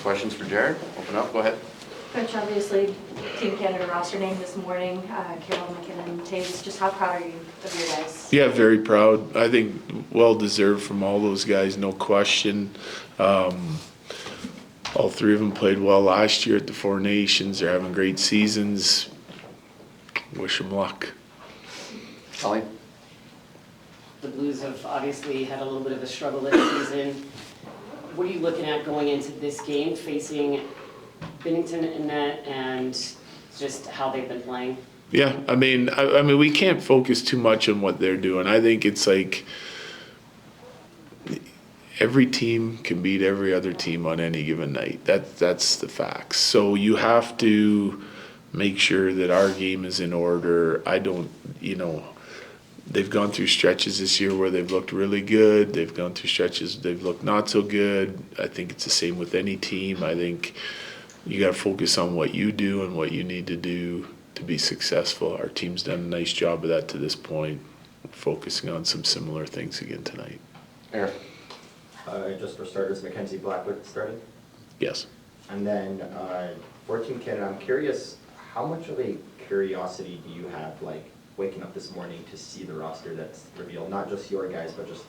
Questions for Jared? Open up, go ahead. Coach, obviously, Team Canada roster name this morning, Carroll, McKinnon, Taves. Just how proud are you of your guys? Yeah, very proud. I think well-deserved from all those guys, no question. All three of them played well last year at the Four Nations. They're having great seasons. Wish them luck. Colleen? The Blues have obviously had a little bit of a struggle this season. What are you looking at going into this game, facing Binnington in net and just how they've been playing? Yeah, I mean, we can't focus too much on what they're doing. I think it's like every team can beat every other team on any given night. That's the facts. So you have to make sure that our game is in order. They've gone through stretches this year where they've looked really good. They've gone through stretches they've looked not so good. I think it's the same with any team. I think you got to focus on what you do and what you need to do to be successful. Our team's done a nice job of that to this point, focusing on some similar things again tonight. Eric? Just for starters, Mackenzie Blackwood started. Yes. And then for Team Canada, I'm curious, how much of a curiosity do you have, like, waking up this morning to see the roster that's revealed? Not just your guys, but just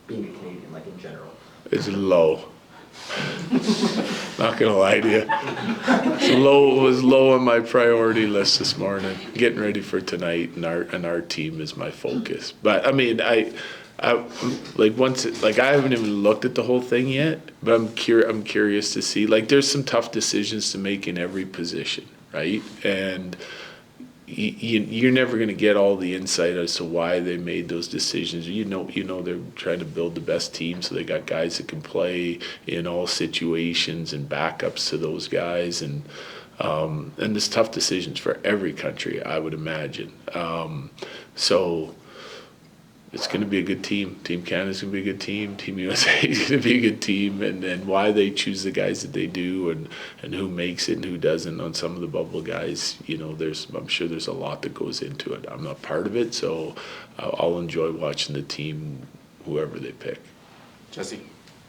being a Canadian, like, in general. It's low. Not gonna lie to you. It was low on my priority list this morning. Getting ready for tonight, and our team is my focus. But I mean, I haven't even looked at the whole thing yet. But I'm curious to see. Like, there's some tough decisions to make in every position, right? And you're never going to get all the insight as to why they made those decisions. You know they're trying to build the best team, so they got guys that can play in all situations and backups to those guys, and there's tough decisions for every country, I would imagine. So it's going to be a good team. Team Canada's going to be a good team. Team USA is going to be a good team, and why they choose the guys that they do, and who makes it and who doesn't on some of the bubble guys. I'm sure there's a lot that goes into it. I'm not part of it, so I'll enjoy watching the team, whoever they pick. Jesse?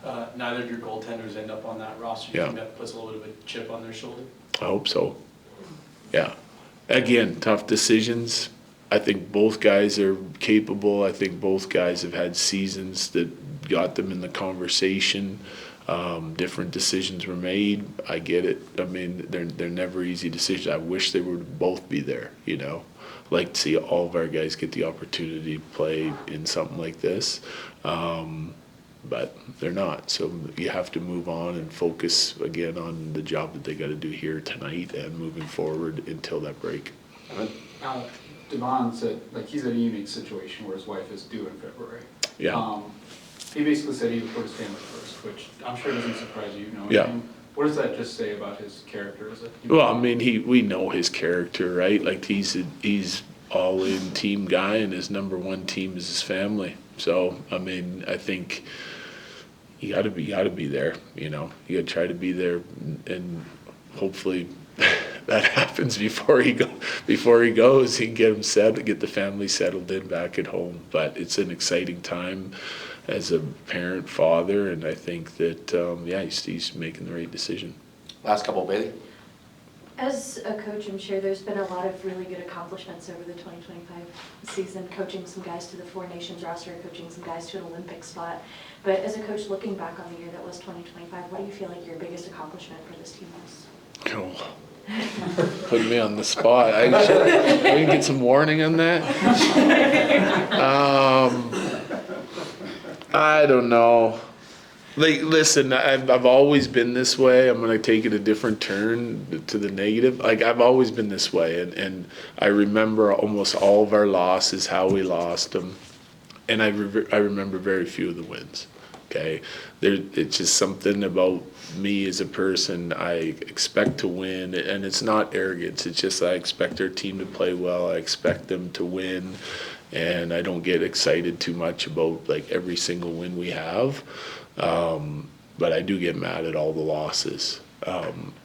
Neither of your goaltenders end up on that roster. Yeah. You think that puts a little bit of a chip on their shoulder? I hope so. Yeah. Again, tough decisions. I think both guys are capable. I think both guys have had seasons that got them in the conversation. Different decisions were made. I get it. I mean, they're never easy decisions. I wish they would both be there, Like to see all of our guys get the opportunity to play in something like this. But they're not. So you have to move on and focus again on the job that they got to do here tonight and moving forward until that break. Devon said, like, he's in a unique situation where his wife is due in February. Yeah. He basically said he would put his family first, which I'm sure doesn't surprise you, knowing Yeah. him. What does that just say about his character? Well, I mean, we know his character, right? Like, he's all-in team guy, and his number one team is his family. So, I mean, I think you got to be there. You got to try to be there, and hopefully that happens before he goes. He can get the family settled in back at home. But it's an exciting time as a parent, father, and I think that he's making the right decision. Last couple, Bailey? As a coach, I'm sure there's been a lot of really good accomplishments over the 2025 season, coaching some guys to the Four Nations roster, coaching some guys to an Olympic spot. But as a coach, looking back on the year that was 2025, what do you feel like your biggest accomplishment for this team was? Oh. Put me on the spot. I can get some warning on that. I don't know. Like, listen, I've always been this way. I'm going to take it a different turn to the negative. Like, I've always been this way, and I remember almost all of our losses, how we lost them, and I remember very few of the wins. Okay, it's just something about me as a person. I expect to win, and it's not arrogance. It's just I expect our team to play well. I expect them to win, and I don't get excited too much about like every single win we have. But I do get mad at all the losses.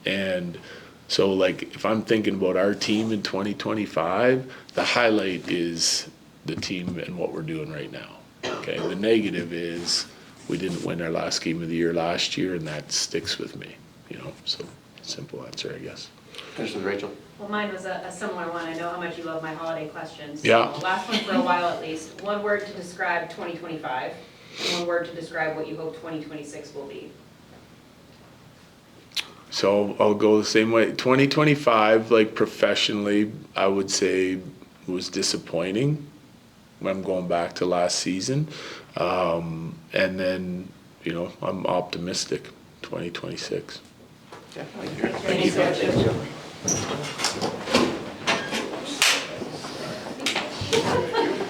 And so, like, if I'm thinking about our team in 2025, the highlight is the team and what we're doing right now. Okay, the negative is we didn't win our last game of the year last year, and that sticks with me. so simple answer, I guess. Finish with Rachel. Well, mine was a similar one. I know how much you love my holiday questions. So Yeah. last one for a while at least. One word to describe 2025, and one word to describe what you hope 2026 will be. So I'll go the same way. 2025, like professionally, I would say was disappointing. I'm going back to last season. And then, I'm optimistic, 2026. Yeah, I like your- Thank you so much.